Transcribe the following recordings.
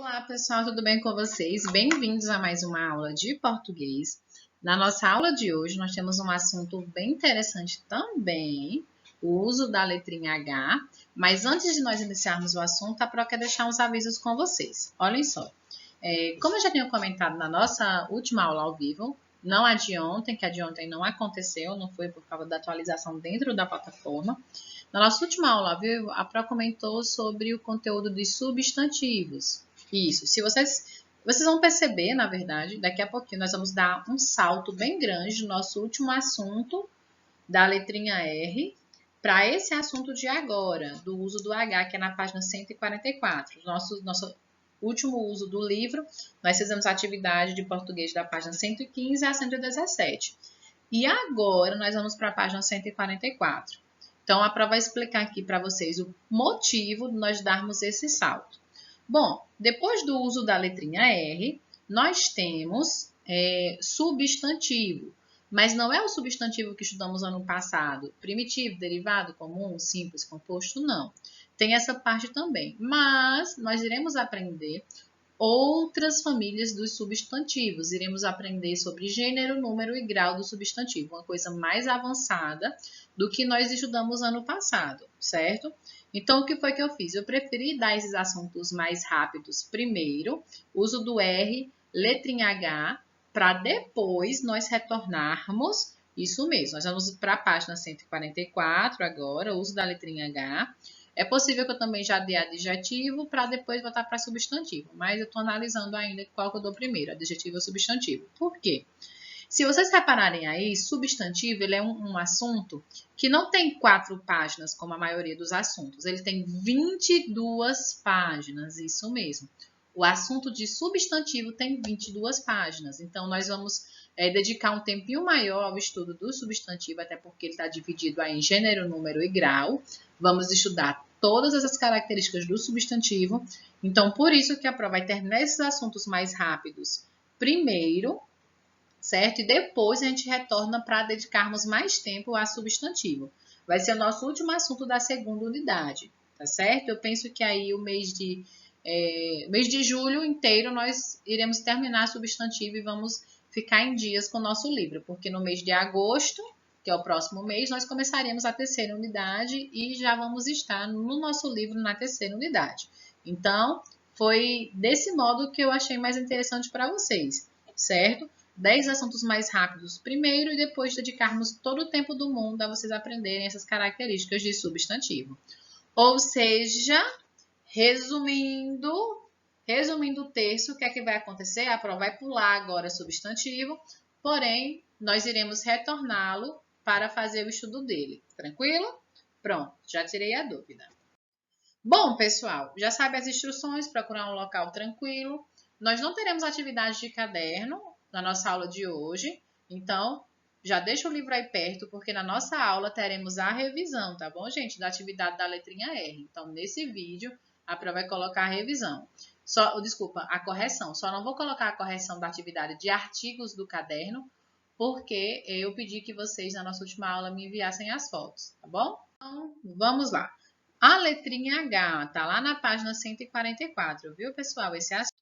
Olá, pessoal, tudo bem com vocês? Bem-vindos a mais uma aula de português. Na nossa aula de hoje, nós temos um assunto bem interessante também, o uso da letrinha H. Mas antes de nós iniciarmos o assunto, a Pro quer deixar uns avisos com vocês. Olhem só, como eu já tinha comentado na nossa última aula ao vivo, não a de ontem, que a de ontem não aconteceu, não foi por causa da atualização dentro da plataforma. Na nossa última aula, viu, a Pro comentou sobre o conteúdo dos substantivos. Isso, se vocês vão perceber, na verdade, daqui a pouquinho nós vamos dar um salto bem grande no nosso último assunto da letrinha R para esse assunto de agora, do uso do H, que é na página 144. Nosso último uso do livro, nós fizemos a atividade de português da página 115 a 117. E agora nós vamos para a página 144. Então, a Pro vai explicar aqui para vocês o motivo de nós darmos esse salto. Bom, depois do uso da letrinha R, nós temos substantivo. Mas não é o substantivo que estudamos ano passado. Primitivo, derivado, comum, simples, composto, não. Tem essa parte também. Mas nós iremos aprender outras famílias dos substantivos. Iremos aprender sobre gênero, número e grau do substantivo. Uma coisa mais avançada do que nós estudamos ano passado, certo? Então, o que foi que eu fiz? Eu preferi dar esses assuntos mais rápidos primeiro, uso do R, letrinha H, para depois nós retornarmos, isso mesmo, nós vamos para a página 144 agora, uso da letrinha H. É possível que eu também já dê adjetivo para depois voltar para substantivo, mas eu estou analisando ainda qual que eu dou primeiro, adjetivo ou substantivo. Por quê? Se vocês repararem aí, substantivo ele é um assunto que não tem 4 páginas, como a maioria dos assuntos. Ele tem 22 páginas, isso mesmo. O assunto de substantivo tem 22 páginas. Então, nós vamos dedicar um tempinho maior ao estudo do substantivo, até porque ele está dividido aí em gênero, número e grau. Vamos estudar todas essas características do substantivo. Então, por isso que a prova vai ter nesses assuntos mais rápidos primeiro, certo? E depois a gente retorna para dedicarmos mais tempo a substantivo. Vai ser o nosso último assunto da segunda unidade, tá certo? Eu penso que aí o mês de julho inteiro nós iremos terminar substantivo e vamos ficar em dias com o nosso livro, porque no mês de agosto, que é o próximo mês, nós começaremos a terceira unidade e já vamos estar no nosso livro na terceira unidade. Então, foi desse modo que eu achei mais interessante para vocês, certo? 10 assuntos mais rápidos primeiro e depois dedicarmos todo o tempo do mundo a vocês aprenderem essas características de substantivo. Ou seja, resumindo o texto, o que é que vai acontecer? A prova vai pular agora substantivo, porém, nós iremos retorná-lo para fazer o estudo dele. Tranquilo? Pronto, já tirei a dúvida. Bom, pessoal, já sabe as instruções, procurar um local tranquilo. Nós não teremos atividade de caderno na nossa aula de hoje, então já deixa o livro aí perto, porque na nossa aula teremos a revisão, tá bom, gente? Da atividade da letrinha R. Então, nesse vídeo, a Pro vai colocar a revisão. Desculpa, a correção. Só não vou colocar a correção da atividade de artigos do caderno, porque eu pedi que vocês, na nossa última aula, me enviassem as fotos, tá bom? Então, vamos lá. A letrinha H, tá lá na página 144, viu, pessoal? Esse é assunto.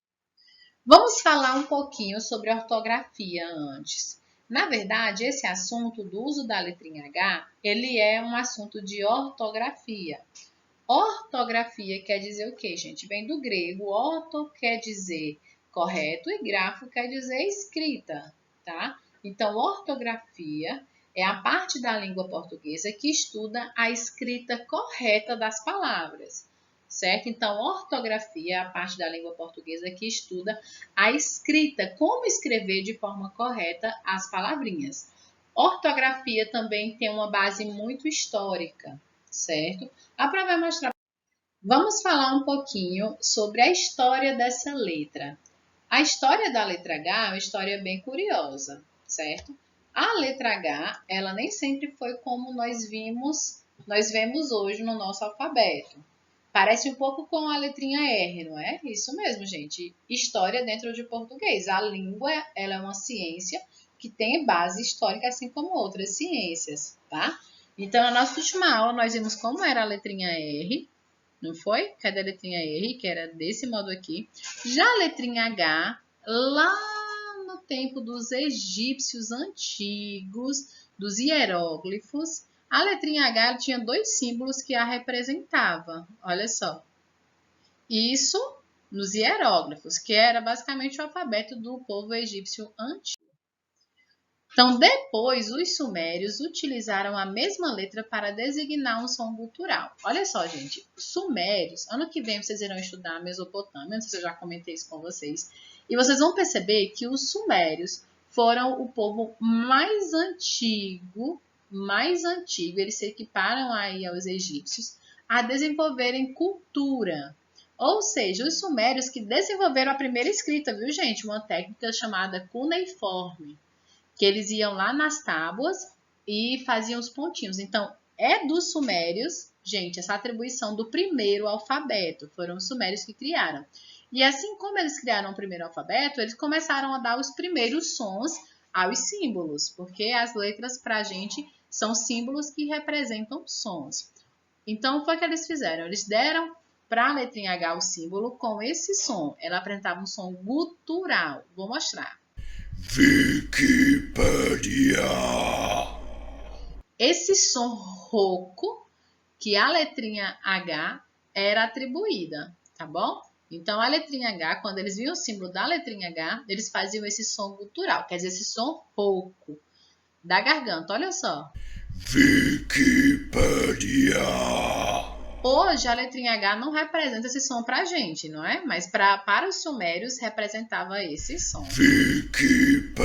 Vamos falar um pouquinho sobre ortografia antes. Na verdade, esse assunto do uso da letrinha H, ele é um assunto de ortografia. Ortografia quer dizer o quê, gente? Vem do grego, orto quer dizer correto e grafo quer dizer escrita, tá? Então, ortografia é a parte da língua portuguesa que estuda a escrita correta das palavras, certo? Então, ortografia é a parte da língua portuguesa que estuda a escrita, como escrever de forma correta as palavrinhas. Ortografia também tem uma base muito histórica, certo? A Pro vai mostrar. Vamos falar um pouquinho sobre a história dessa letra. A história da letra H é uma história bem curiosa, certo? A letra H, ela nem sempre foi como nós vemos hoje no nosso alfabeto. Parece um pouco com a letrinha R, não é? Isso mesmo, gente. História dentro de português. A língua, ela é uma ciência que tem base histórica, assim como outras ciências, tá? Então, na nossa última aula, nós vimos como era a letrinha R. não foi? Cadê a letrinha R, que era desse modo aqui? Já a letrinha H, lá no tempo dos egípcios antigos, dos hieróglifos, a letrinha H ela tinha dois símbolos que a representavam. Olha só. Isso nos hieróglifos, que era basicamente o alfabeto do povo egípcio antigo. Então, depois, os sumérios utilizaram a mesma letra para designar um som gutural. Olha só, gente, sumérios, ano que vem vocês irão estudar a Mesopotâmia, não sei se eu já comentei isso com vocês, e vocês vão perceber que os sumérios foram o povo mais antigo, eles se equiparam aí aos egípcios, a desenvolverem cultura. Ou seja, os sumérios que desenvolveram a primeira escrita, viu, gente? Uma técnica chamada cuneiforme, que eles iam lá nas tábuas e faziam os pontinhos. Então, é dos sumérios, gente, essa atribuição do primeiro alfabeto. Foram os sumérios que criaram. E assim como eles criaram o primeiro alfabeto, eles começaram a dar os primeiros sons aos símbolos, porque as letras para a gente são símbolos que representam sons. Então, foi o que eles fizeram. Eles deram para a letrinha H o símbolo com esse som. Ela apresentava um som gutural. Vou mostrar. Wikipédia. Esse som rouco que a letrinha H era atribuída, tá bom? Então, a letrinha H, quando eles viam o símbolo da letrinha H, eles faziam esse som gutural, quer dizer, esse som rouco da garganta. Olha só. Wikipédia. Hoje, a letrinha H não representa esse som pra gente, não é? Mas para os sumérios, representava esse som. Wikipédia.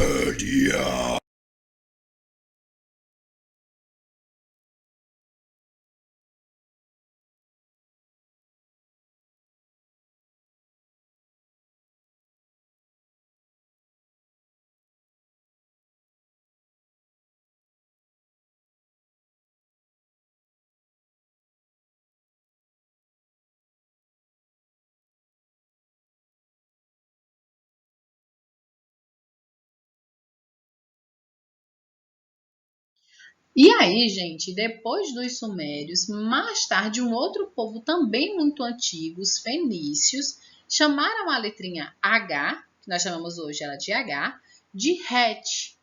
E aí, gente, depois dos sumérios, mais tarde um outro povo também muito antigo, os fenícios, chamaram a letrinha H, que nós chamamos hoje ela de H, de Het,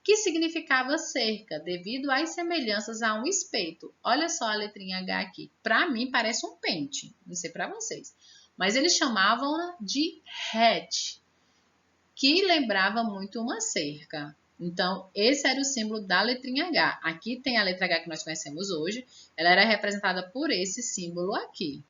que significava cerca, devido às semelhanças a um espeto. Olha só a letrinha H aqui. Para mim parece um pente, não sei para vocês. Mas eles chamavam-na de Het, que lembrava muito uma cerca. Então, esse era o símbolo da letrinha H. Aqui tem a letra H que nós conhecemos hoje. Ela era representada por esse símbolo aqui.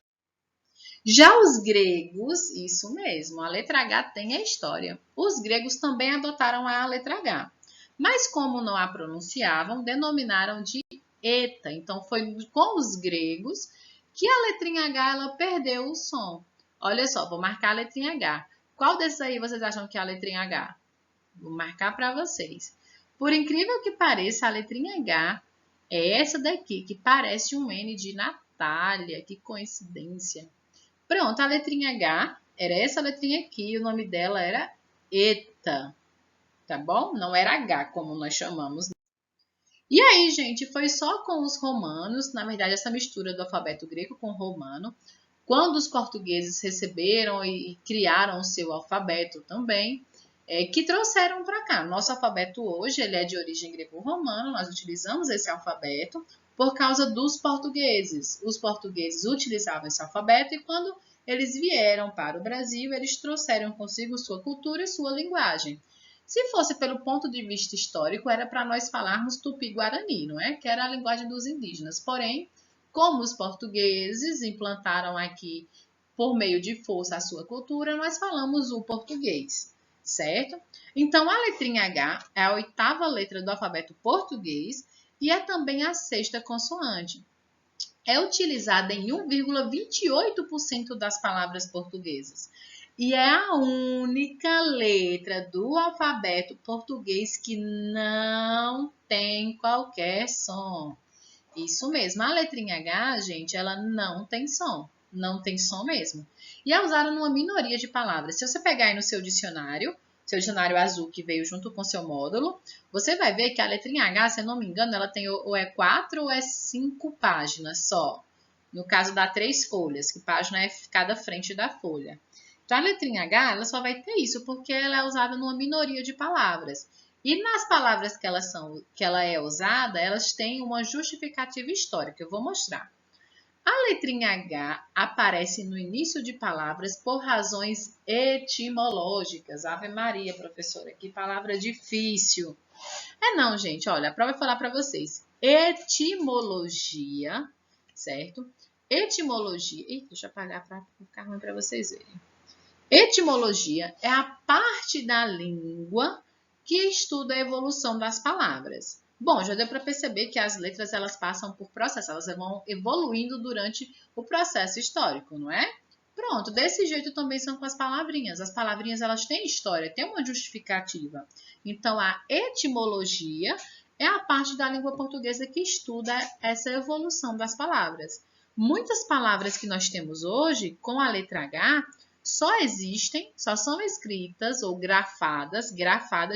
Já os gregos, isso mesmo, a letra H tem a história. Os gregos também adotaram a letra H. Mas como não a pronunciavam, denominaram de eta. Então, foi com os gregos que a letrinha H ela perdeu o som. Olha só, vou marcar a letrinha H. Qual desses aí vocês acham que é a letrinha H? Vou marcar para vocês. Por incrível que pareça, a letrinha H é essa daqui, que parece um N de Natália. Que coincidência. Pronto, a letrinha H era essa letrinha aqui. O nome dela era eta. Tá bom? Não era H, como nós chamamos. E aí, gente, foi só com os romanos, na verdade, essa mistura do alfabeto grego com o romano, quando os portugueses receberam e criaram o seu alfabeto também, que trouxeram para cá. Nosso alfabeto hoje ele é de origem greco-romana, nós utilizamos esse alfabeto por causa dos portugueses. Os portugueses utilizavam esse alfabeto e quando eles vieram para o Brasil, eles trouxeram consigo sua cultura e sua linguagem. Se fosse pelo ponto de vista histórico, era para nós falarmos tupi-guarani, não é? Que era a linguagem dos indígenas. Porém, como os portugueses implantaram aqui, por meio de força, a sua cultura, nós falamos o português, certo? Então, a letrinha H é a 8ª letra do alfabeto português e é também a 6ª consoante. É utilizada em 1,28% das palavras portuguesas. E é a única letra do alfabeto português que não tem qualquer som. Isso mesmo, a letrinha H, gente, ela não tem som. Não tem som mesmo. E é usada numa minoria de palavras. Se você pegar aí no seu dicionário azul que veio junto com o seu módulo, você vai ver que a letrinha H, se eu não me engano, ela tem ou é 4 ou é 5 páginas só. No caso dá 3 folhas, que página é cada frente da folha. Então, a letrinha H, ela só vai ter isso, porque ela é usada numa minoria de palavras. E nas palavras que ela é usada, elas têm uma justificativa histórica. Eu vou mostrar. A letrinha H aparece no início de palavras por razões etimológicas. Ave Maria, professora, que palavra difícil. Não, gente, olha, a prova vai falar para vocês. Etimologia, certo? Etimologia. Ih, deixa eu apagar para ficar ruim para vocês verem. Etimologia é a parte da língua que estuda a evolução das palavras. Bom, já deu para perceber que as letras elas passam por processo, elas vão evoluindo durante o processo histórico, não é? Pronto, desse jeito também são com as palavrinhas. As palavrinhas elas têm história, têm uma justificativa. Então, a etimologia é a parte da língua portuguesa que estuda essa evolução das palavras. Muitas palavras que nós temos hoje, com a letra H, só são escritas ou grafadas,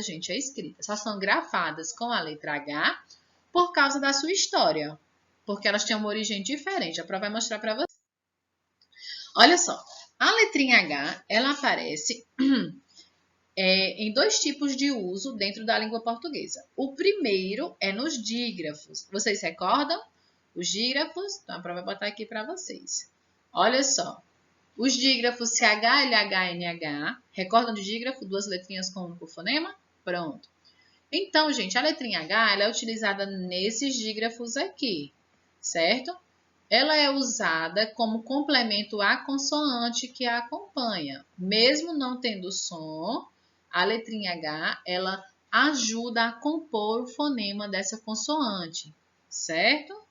gente, é escrita, só são grafadas com a letra H por causa da sua história, porque elas têm uma origem diferente. A prova vai mostrar para você. Olha só, a letrinha H, ela aparece em 2 tipos de uso dentro da língua portuguesa. O primeiro é nos dígrafos. Vocês recordam? Os dígrafos, então a prova vai botar aqui para vocês. Olha só. Os dígrafos CH, LH, NH. Recordam de dígrafo? 2 letrinhas com um único fonema? Pronto. Então, gente, a letrinha H ela é utilizada nesses dígrafos aqui, certo? Ela é usada como complemento à consoante que a acompanha. Mesmo não tendo som, a letrinha H ela ajuda a compor o fonema dessa consoante, certo?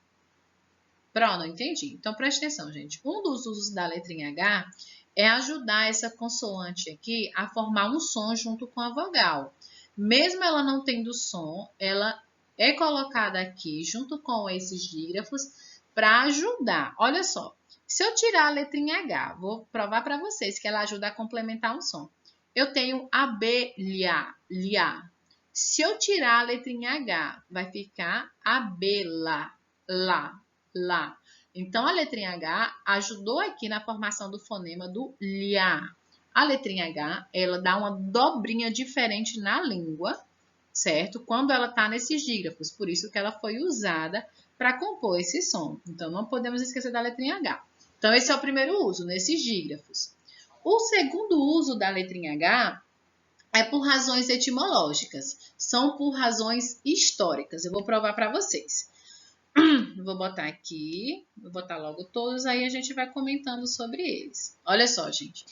Pronto, não entendi. Então, preste atenção, gente. Um dos usos da letrinha H é ajudar essa consoante aqui a formar um som junto com a vogal. Mesmo ela não tendo som, ela é colocada aqui junto com esses dígrafos para ajudar. Olha só, se eu tirar a letrinha H, vou provar para vocês que ela ajuda a complementar um som. Eu tenho abelha, liá. Se eu tirar a letrinha H, vai ficar abelha, lá. Lá. Então, a letrinha H ajudou aqui na formação do fonema do liá. A letrinha H, ela dá uma dobrinha diferente na língua, certo? Quando ela está nesses dígrafos. Por isso que ela foi usada para compor esse som. Então, não podemos esquecer da letrinha H. Então, esse é o primeiro uso, nesses dígrafos. O segundo uso da letrinha H é por razões etimológicas. São por razões históricas. Eu vou provar para vocês. Vou botar aqui, vou botar logo todos, aí a gente vai comentando sobre eles. Olha só, gente.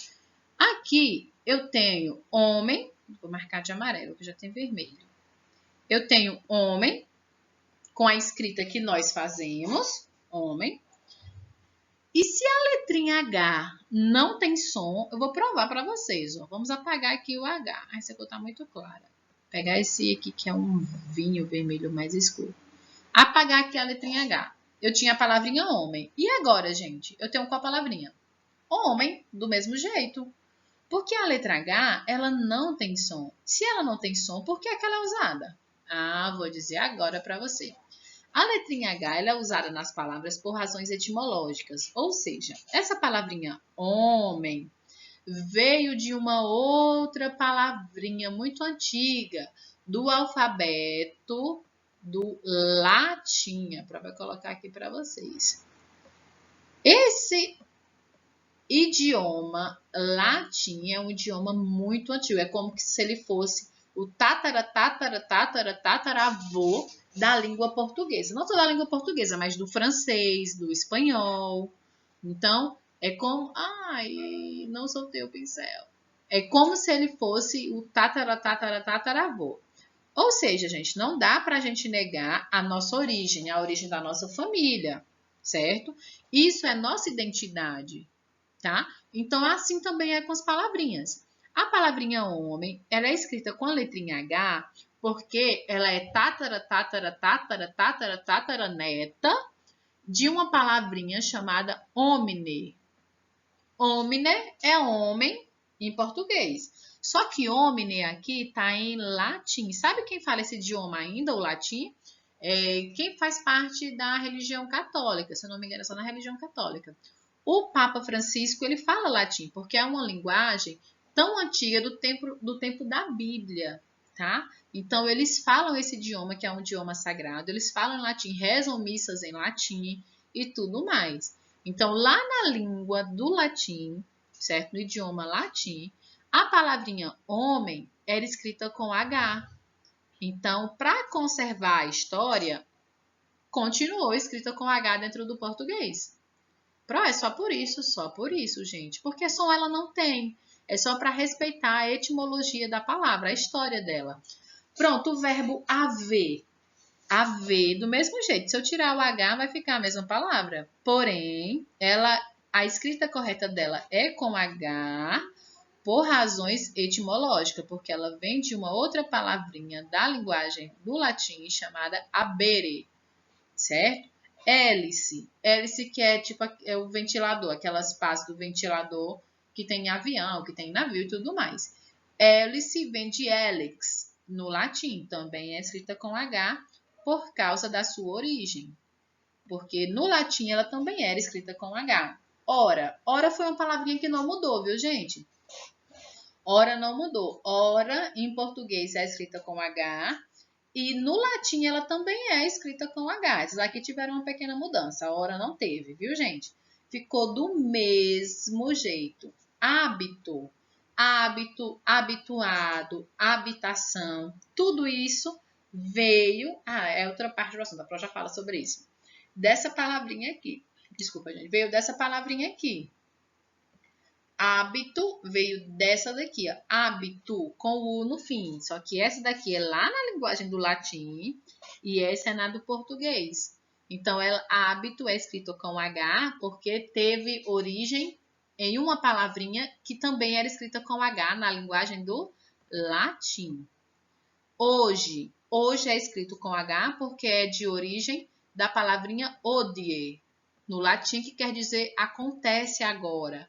Aqui eu tenho homem, vou marcar de amarelo, que já tem vermelho. Eu tenho homem, com a escrita que nós fazemos, homem. E se a letrinha H não tem som, eu vou provar para vocês. Ó. Vamos apagar aqui o H. Essa cor está muito clara. Vou pegar esse aqui, que é um vinho vermelho mais escuro. Apagar aqui a letrinha H. Eu tinha a palavrinha homem. E agora, gente? Eu tenho qual palavrinha? Homem, do mesmo jeito. Porque a letra H, ela não tem som. Se ela não tem som, por que é que ela é usada? Ah, vou dizer agora para você. A letrinha H ela é usada nas palavras por razões etimológicas. Ou seja, essa palavrinha homem veio de uma outra palavrinha muito antiga do alfabeto do latim. A prova vai colocar aqui para vocês. Esse idioma latim é um idioma muito antigo. É como se ele fosse o tataravô da língua portuguesa. Não só da língua portuguesa, mas do francês, do espanhol. Então, é como... Ai, não soltei o pincel. É como se ele fosse o tataravô. Ou seja, gente, não dá para a gente negar a nossa origem, a origem da nossa família, certo? Isso é nossa identidade, tá? Então, assim também é com as palavrinhas. A palavrinha homem, ela é escrita com a letrinha H, porque ela é tataraneta de uma palavrinha chamada homine. Homine é homem em português. Só que homine aqui está em latim. Sabe quem fala esse idioma ainda, o latim? Quem faz parte da religião católica, se eu não me engano, é só na religião católica. O Papa Francisco, ele fala latim, porque é uma linguagem tão antiga do tempo da Bíblia, tá? Então, eles falam esse idioma, que é um idioma sagrado, eles falam em latim, rezam missas em latim e tudo mais. Então, lá na língua do latim, certo? No idioma latim, a palavrinha homem era escrita com H. Então, para conservar a história, continuou escrita com H dentro do português. É só por isso, gente. Porque som ela não tem. É só para respeitar a etimologia da palavra, a história dela. Pronto, o verbo haver. Haver, do mesmo jeito. Se eu tirar o H, vai ficar a mesma palavra. Porém, a escrita correta dela é com H por razões etimológicas, porque ela vem de uma outra palavrinha da linguagem do latim chamada habere, certo? Hélice. Hélice que é tipo o ventilador, aquelas partes do ventilador que tem em avião, que tem em navio e tudo mais. Hélice vem de helix, no latim. Também é escrita com H por causa da sua origem. Porque no latim ela também era escrita com H. Ora. Ora foi uma palavrinha que não mudou, viu, gente? Ora não mudou. Ora, em português, é escrita com H. E no latim ela também é escrita com H. Esses aqui tiveram uma pequena mudança. A hora não teve, viu, gente? Ficou do mesmo jeito. Hábito, hábito, habituado, habitação. Tudo isso veio... é outra parte do assunto. A Pro já fala sobre isso. Dessa palavrinha aqui. Desculpa, gente. Veio dessa palavrinha aqui. Hábito veio dessa daqui, ó. Hábito, com U no fim. Só que essa daqui é lá na linguagem do latim e essa é na do português. Então, hábito é escrito com H porque teve origem em uma palavrinha que também era escrita com H na linguagem do latim. Hoje é escrito com H porque é de origem da palavrinha hodie, no latim, que quer dizer acontece agora.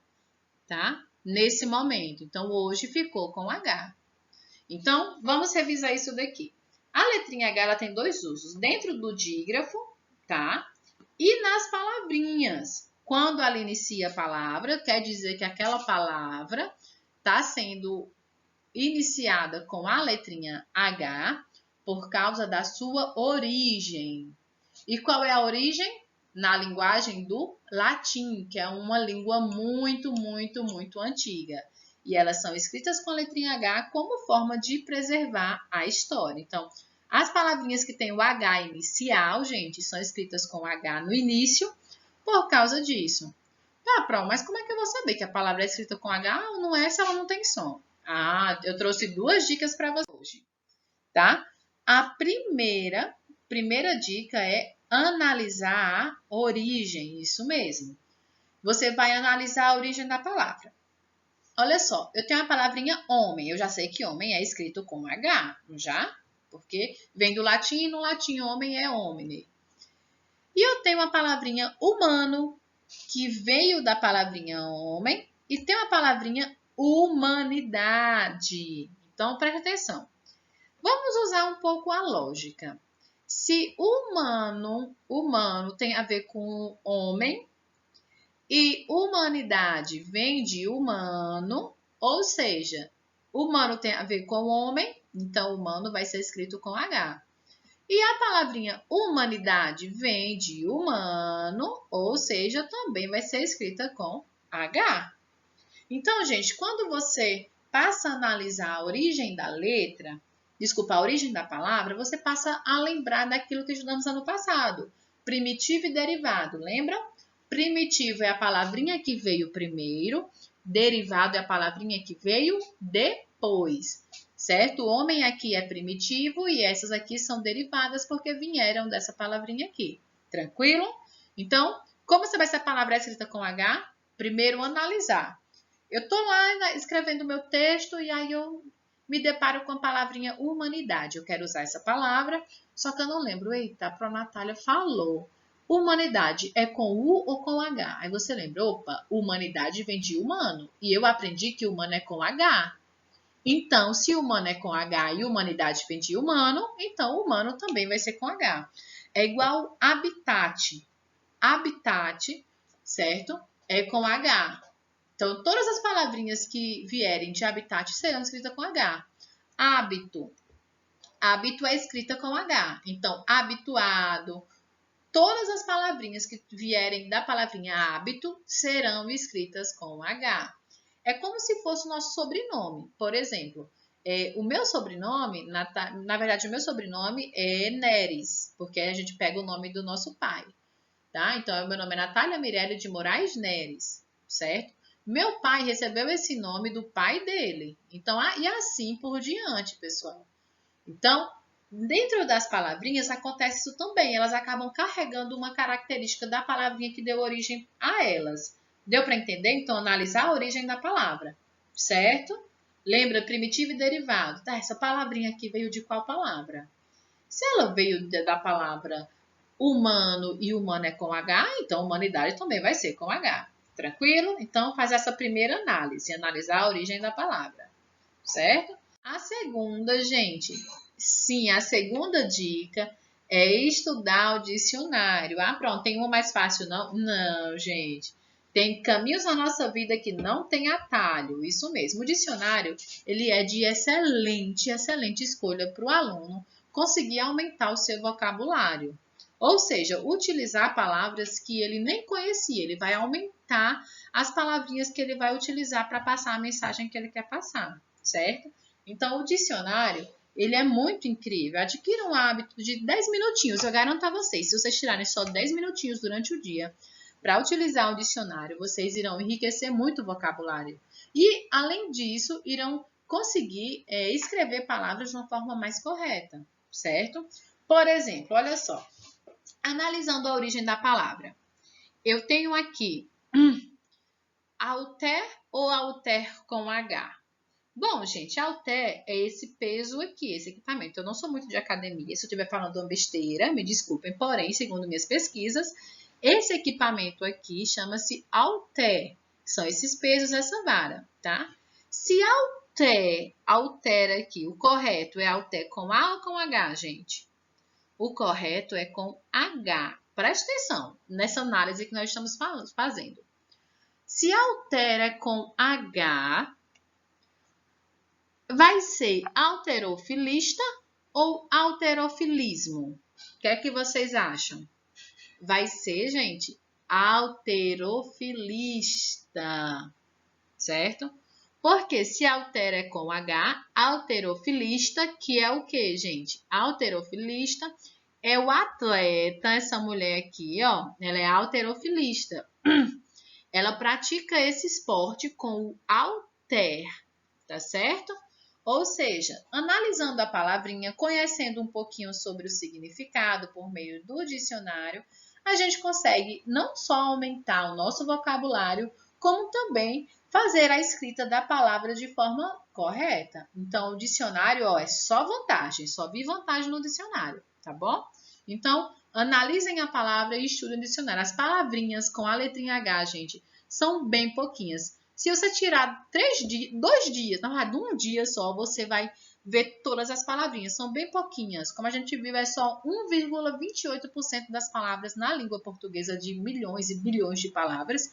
Tá? Nesse momento. Então, hoje ficou com H. Então, vamos revisar isso daqui. A letrinha H ela tem dois usos. Dentro do dígrafo, tá? E nas palavrinhas. Quando ela inicia a palavra, quer dizer que aquela palavra está sendo iniciada com a letrinha H por causa da sua origem. E qual é a origem? Na linguagem do latim, que é uma língua muito, muito, muito antiga. E elas são escritas com a letrinha H como forma de preservar a história. Então, as palavrinhas que têm o H inicial, gente, são escritas com H no início por causa disso. Tá, Pro, mas como é que eu vou saber que a palavra é escrita com H ou não é se ela não tem som? Eu trouxe duas dicas para você hoje, tá? A primeira dica é analisar a origem, isso mesmo. Você vai analisar a origem da palavra. Olha só, eu tenho a palavrinha homem. Eu já sei que homem é escrito com H, não já? Porque vem do latim e no latim homem é homine. E eu tenho a palavrinha humano, que veio da palavrinha homem, e tem a palavrinha humanidade. Então, preste atenção. Vamos usar um pouco a lógica. Se humano tem a ver com homem e humanidade vem de humano, ou seja, humano tem a ver com homem, então humano vai ser escrito com H. E a palavrinha humanidade vem de humano, ou seja, também vai ser escrita com H. Então, gente, quando você passa a analisar a origem da letra, a origem da palavra, você passa a lembrar daquilo que estudamos ano passado. Primitivo e derivado, lembra? Primitivo é a palavrinha que veio primeiro, derivado é a palavrinha que veio depois, certo? O homem aqui é primitivo e essas aqui são derivadas porque vieram dessa palavrinha aqui. Tranquilo? Então, como saber se a palavra é escrita com H? Primeiro, analisar. Eu estou lá escrevendo meu texto e aí eu me deparo com a palavrinha humanidade. Eu quero usar essa palavra, só que eu não lembro. Eita, a Pro Natália falou. Humanidade é com U ou com H? Aí você lembra, opa, humanidade vem de humano. E eu aprendi que humano é com H. Então, se humano é com H e humanidade vem de humano, então humano também vai ser com H. É igual habitat. Habitat, certo? É com H. Então, todas as palavrinhas que vierem de habitat serão escritas com H. Hábito. Hábito é escrita com H. Então, habituado. Todas as palavrinhas que vierem da palavrinha hábito serão escritas com H. É como se fosse o nosso sobrenome. Por exemplo, o meu sobrenome, na verdade, o meu sobrenome é Neres, porque a gente pega o nome do nosso pai. Tá? Então, o meu nome é Natália Mirelle de Moraes Neres, certo? Meu pai recebeu esse nome do pai dele. Então, e assim por diante, pessoal. Então, dentro das palavrinhas acontece isso também. Elas acabam carregando uma característica da palavrinha que deu origem a elas. Deu para entender? Então, analisar a origem da palavra, certo? Lembra primitivo e derivado. Tá, essa palavrinha aqui veio de qual palavra? Se ela veio da palavra humano e humano é com H, então humanidade também vai ser com H. Tranquilo? Então, faz essa primeira análise, analisar a origem da palavra, certo? A segunda, gente, sim, a segunda dica é estudar o dicionário. Ah, pronto, tem uma mais fácil, não? Não, gente. Tem caminhos na nossa vida que não tem atalho, isso mesmo. O dicionário, ele é de excelente escolha para o aluno conseguir aumentar o seu vocabulário. Ou seja, utilizar palavras que ele nem conhecia. Ele vai aumentar as palavrinhas que ele vai utilizar para passar a mensagem que ele quer passar, certo? Então, o dicionário, ele é muito incrível. Adquira um hábito de 10 minutinhos. Eu garanto a vocês, se vocês tirarem só 10 minutinhos durante o dia para utilizar o dicionário, vocês irão enriquecer muito o vocabulário. E, além disso, irão conseguir escrever palavras de uma forma mais correta, certo? Por exemplo, olha só. Analisando a origem da palavra. Eu tenho aqui alter ou alter com H? Bom, gente, halter é esse peso aqui, esse equipamento. Eu não sou muito de academia, se eu estiver falando uma besteira, me desculpem. Porém, segundo minhas pesquisas, esse equipamento aqui chama-se halter. São esses pesos, essa vara, tá? Se halter aqui, o correto é halter com A ou com H, gente? O correto é com H. Presta atenção nessa análise que nós estamos fazendo. Se altera com H, vai ser alterofilista ou alterofilismo? O que é que vocês acham? Vai ser, gente, alterofilista, certo? Porque se altera é com H, alterofilista, que é o que, gente? Alterofilista é o atleta, essa mulher aqui, ó, ela é alterofilista. Ela pratica esse esporte com o halter, tá certo? Ou seja, analisando a palavrinha, conhecendo um pouquinho sobre o significado por meio do dicionário, a gente consegue não só aumentar o nosso vocabulário, como também fazer a escrita da palavra de forma correta. Então, o dicionário, ó, é só vantagem, só vi vantagem no dicionário, tá bom? Então, analisem a palavra e estudem o dicionário. As palavrinhas com a letrinha H, gente, são bem pouquinhas. Se você tirar 2 dias, na verdade, um dia só, você vai ver todas as palavrinhas. São bem pouquinhas. Como a gente viu, é só 1,28% das palavras na língua portuguesa de milhões e bilhões de palavras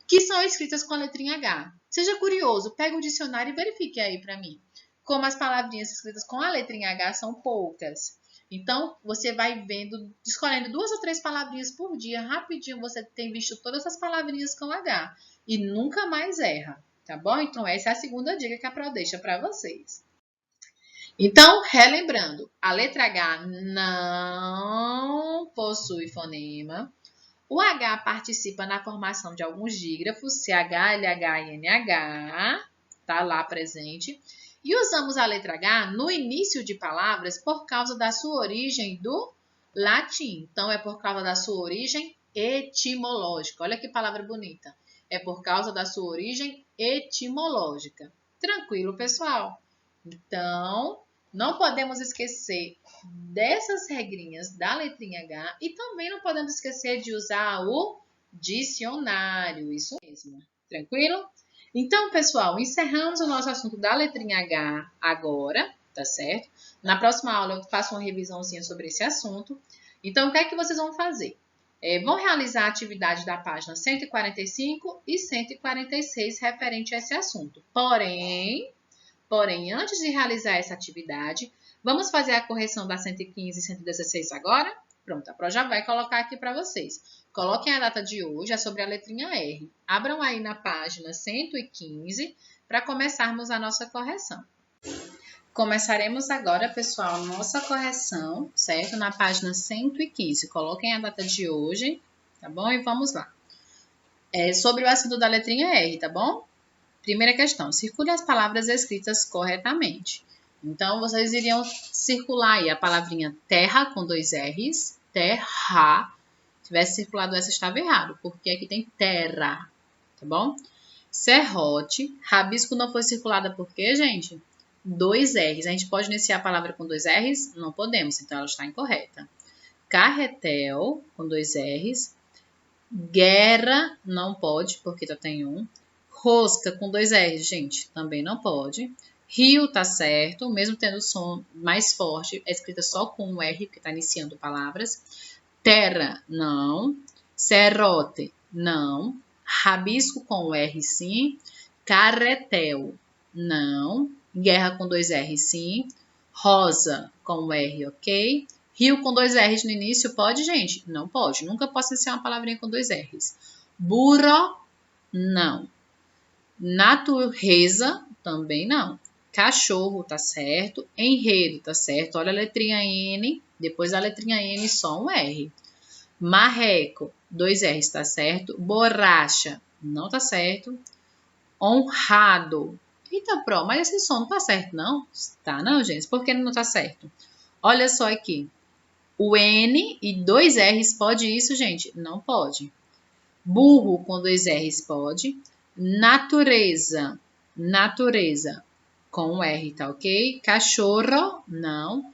que são escritas com a letrinha H. Seja curioso, pega o dicionário e verifique aí para mim. Como as palavrinhas escritas com a letrinha H são poucas. Então, você vai vendo, escolhendo 2 ou 3 palavrinhas por dia, rapidinho você tem visto todas as palavrinhas com H. E nunca mais erra, tá bom? Então, essa é a segunda dica que a Pro deixa para vocês. Então, relembrando, a letra H não possui fonema. O H participa na formação de alguns dígrafos, CH, LH e NH, tá lá presente. E usamos a letra H no início de palavras por causa da sua origem do latim. Então, é por causa da sua origem etimológica. Olha que palavra bonita. É por causa da sua origem etimológica. Tranquilo, pessoal? Então, não podemos esquecer dessas regrinhas da letrinha H e também não podemos esquecer de usar o dicionário, isso mesmo. Tranquilo? Então, pessoal, encerramos o nosso assunto da letrinha H agora, tá certo? Na próxima aula eu faço uma revisãozinha sobre esse assunto. Então, o que é que vocês vão fazer? Vão realizar a atividade da página 145 e 146 referente a esse assunto. Porém, antes de realizar essa atividade, vamos fazer a correção da 115 e 116 agora? Pronto, a Pro já vai colocar aqui para vocês. Coloquem a data de hoje, é sobre a letrinha R. Abram aí na página 115 para começarmos a nossa correção. Começaremos agora, pessoal, nossa correção, certo? Na página 115. Coloquem a data de hoje, tá bom? E vamos lá. Sobre o assunto da letrinha R, tá bom? Primeira questão, circule as palavras escritas corretamente. Então, vocês iriam circular aí a palavrinha terra com 2 R's, terra. Se tivesse circulado essa, estava errado, porque aqui tem terra, tá bom? Serrote, rabisco não foi circulada por quê, gente? 2 R's. A gente pode iniciar a palavra com 2 R's? Não podemos, então ela está incorreta. Carretel, com 2 R's. Guerra, não pode, porque só tem um. Rosca, com 2 R's, gente, também não pode. Rio, tá certo, mesmo tendo o som mais forte, é escrita só com um R, porque está iniciando palavras. Terra, não. Serrote, não. Rabisco com R, sim. Carretel, não. Guerra com 2 R, sim. Rosa com R, ok. Rio com 2 R's no início, pode, gente? Não pode. Nunca posso iniciar uma palavrinha com 2 R's. Burro, não. Natureza, também não. Cachorro, tá certo. Enredo, tá certo. Olha a letrinha N. Depois da letrinha N, só um R. Marreco, 2 R's, tá certo. Borracha, não tá certo. Honrado. Eita, Pro, mas esse som não tá certo, não? Tá, não, gente? Por que não tá certo? Olha só aqui. O N e 2 R's pode isso, gente? Não pode. Burro com 2 R's pode. Natureza. Natureza com R, tá ok? Cachorro, não.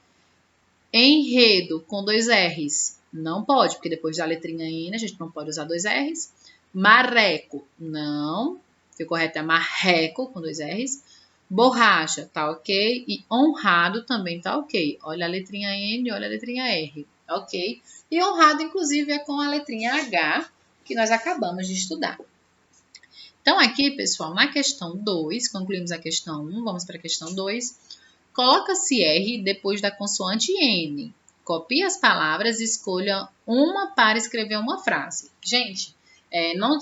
Enredo com 2 R's. Não pode, porque depois da letrinha N a gente não pode usar 2 R's. Marreco, não. O correto é marreco com 2 R's. Borracha, tá ok? E honrado também tá ok. Olha a letrinha N, olha a letrinha R, ok? E honrado, inclusive, é com a letrinha H, que nós acabamos de estudar. Então, aqui, pessoal, na questão 2, concluímos a questão 1, vamos para a questão 2. Coloca-se R depois da consoante N. Copie as palavras e escolha uma para escrever uma frase. Gente, não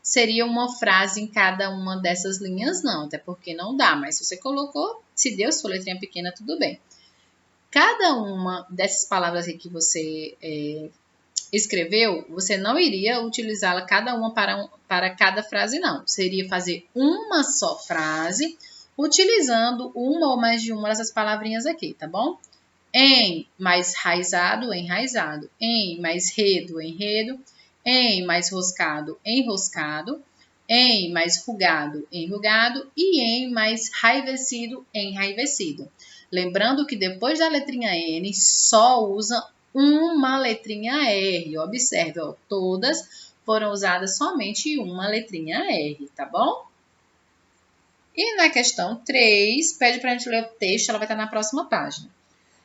seria uma frase em cada uma dessas linhas, não, até porque não dá, mas se você colocou, se Deus for letrinha pequena, tudo bem. Cada uma dessas palavras aqui que você escreveu, você não iria utilizá-la cada uma para cada frase, não. Seria fazer uma só frase, utilizando uma ou mais de uma dessas palavrinhas aqui, tá bom? Em mais raizado, enraizado. Em mais redo, enredo. Em mais roscado, enroscado. Em mais rugado, enrugado. E em mais raivecido, enraivecido. Lembrando que depois da letrinha N, só usa uma letrinha R. Observe, ó, todas foram usadas somente uma letrinha R, tá bom? E na questão 3, pede para a gente ler o texto, ela vai estar na próxima página.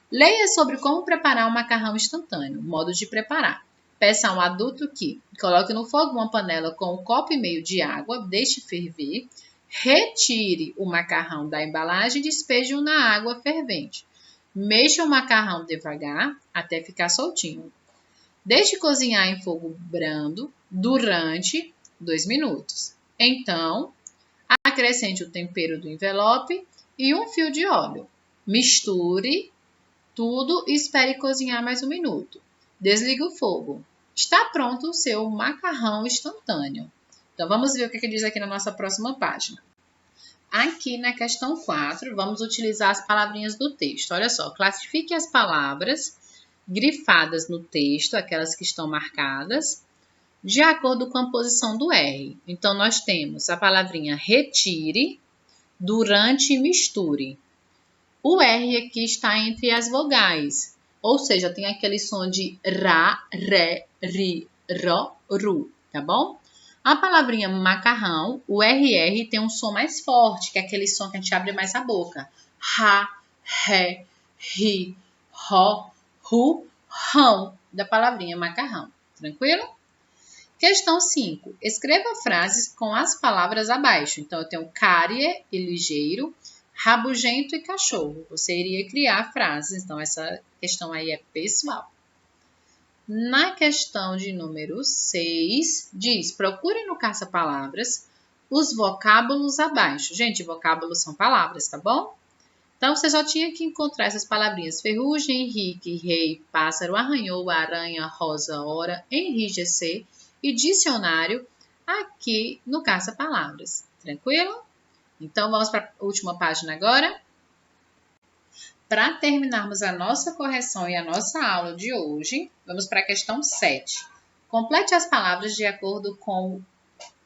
Leia sobre como preparar um macarrão instantâneo, modo de preparar. Peça a um adulto que coloque no fogo uma panela com 1,5 copo de água, deixe ferver, retire o macarrão da embalagem e despeje-o na água fervente. Mexa o macarrão devagar até ficar soltinho. Deixe cozinhar em fogo brando durante 2 minutos. Então, acrescente o tempero do envelope e um fio de óleo. Misture tudo e espere cozinhar mais 1 minuto. Desligue o fogo. Está pronto o seu macarrão instantâneo. Então, vamos ver o que diz aqui na nossa próxima página. Aqui na questão 4, vamos utilizar as palavrinhas do texto. Olha só, classifique as palavras grifadas no texto, aquelas que estão marcadas, de acordo com a posição do R. Então, nós temos a palavrinha retire, durante e misture. O R aqui está entre as vogais, ou seja, tem aquele som de ra, ré, ri, ro, ru, tá bom? A palavrinha macarrão, o RR tem um som mais forte, que é aquele som que a gente abre mais a boca. Ha, ré, ri, ró, ru, rão, da palavrinha macarrão. Tranquilo? Questão 5. Escreva frases com as palavras abaixo. Então, eu tenho cárie e ligeiro, rabugento e cachorro. Você iria criar frases. Então, essa questão aí é pessoal. Na questão de número 6, diz, procure no caça-palavras os vocábulos abaixo. Gente, vocábulos são palavras, tá bom? Então, você só tinha que encontrar essas palavrinhas. Ferrugem, Henrique, rei, pássaro, arranhou, aranha, rosa, hora, enrijecer e dicionário aqui no caça-palavras. Tranquilo? Então, vamos para a última página agora. Para terminarmos a nossa correção e a nossa aula de hoje, vamos para a questão 7. Complete as palavras de acordo com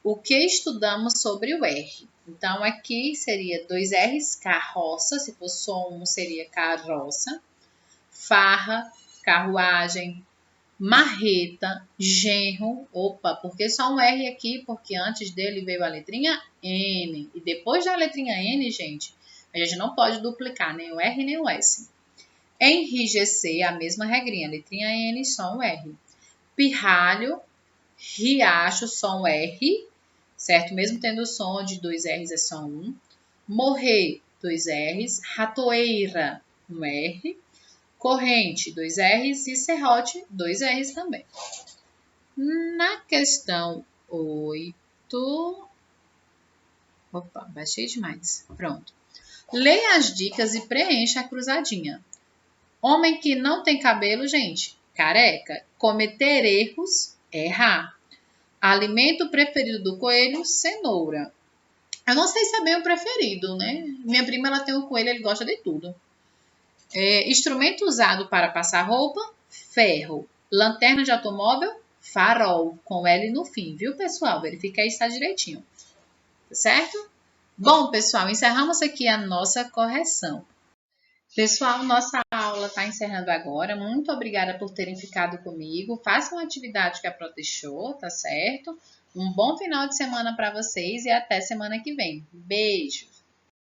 o que estudamos sobre o R. Então, aqui seria 2 R's, carroça, se for só um seria carroça, farra, carruagem, marreta, genro, opa, por que só um R aqui? Porque antes dele veio a letrinha N, e depois da letrinha N, gente, a gente não pode duplicar nem o R nem o S. Enrijecer, a mesma regrinha, letrinha N, só um R. Pirralho, riacho, só um R, certo? Mesmo tendo o som de 2 R's, é só um. Morrer, 2 R's. Ratoeira, um R. Corrente, 2 R's. E serrote, 2 R's também. Na questão 8... Opa, baixei demais. Pronto. Leia as dicas e preencha a cruzadinha. Homem que não tem cabelo, gente, careca. Cometer erros, errar. Alimento preferido do coelho, cenoura. Eu não sei se é bem o preferido, né? Minha prima, ela tem um coelho, ele gosta de tudo. Instrumento usado para passar roupa, ferro. Lanterna de automóvel, farol, com L no fim, viu, pessoal? Verifica aí se está direitinho. Tá certo? Bom, pessoal, encerramos aqui a nossa correção. Pessoal, nossa aula está encerrando agora. Muito obrigada por terem ficado comigo. Façam a atividade que a Pro deixou, tá certo? Um bom final de semana para vocês e até semana que vem. Beijos!